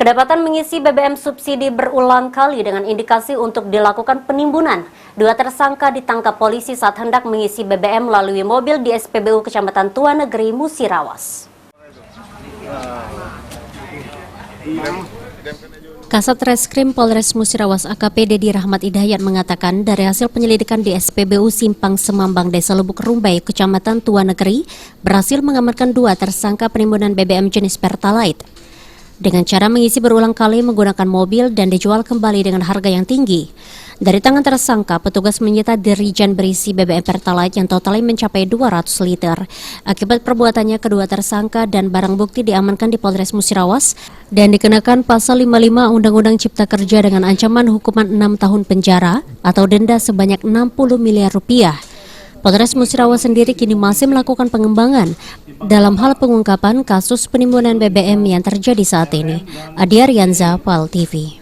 Kedapatan mengisi BBM subsidi berulang kali dengan indikasi untuk dilakukan penimbunan. Dua tersangka ditangkap polisi saat hendak mengisi BBM melalui mobil di SPBU Kecamatan Tua Negeri, Musirawas. Kasat Reskrim Polres Musirawas AKP Dedi Rahmat Hidayat mengatakan dari hasil penyelidikan di SPBU Simpang Semambang Desa Lubuk Rumbai, Kecamatan Tua Negeri, berhasil mengamankan dua tersangka penimbunan BBM jenis Pertalite dengan cara mengisi berulang kali menggunakan mobil dan dijual kembali dengan harga yang tinggi. Dari tangan tersangka, petugas menyita dirijan berisi BBM Pertalite yang totalnya mencapai 200 liter. Akibat perbuatannya, kedua tersangka dan barang bukti diamankan di Polres Musirawas dan dikenakan pasal 55 Undang-Undang Cipta Kerja dengan ancaman hukuman 6 tahun penjara atau denda sebanyak 60 miliar rupiah. Polres Musirawas sendiri kini masih melakukan pengembangan dalam hal pengungkapan kasus penimbunan BBM yang terjadi saat ini. Adi Arianza, PAL TV.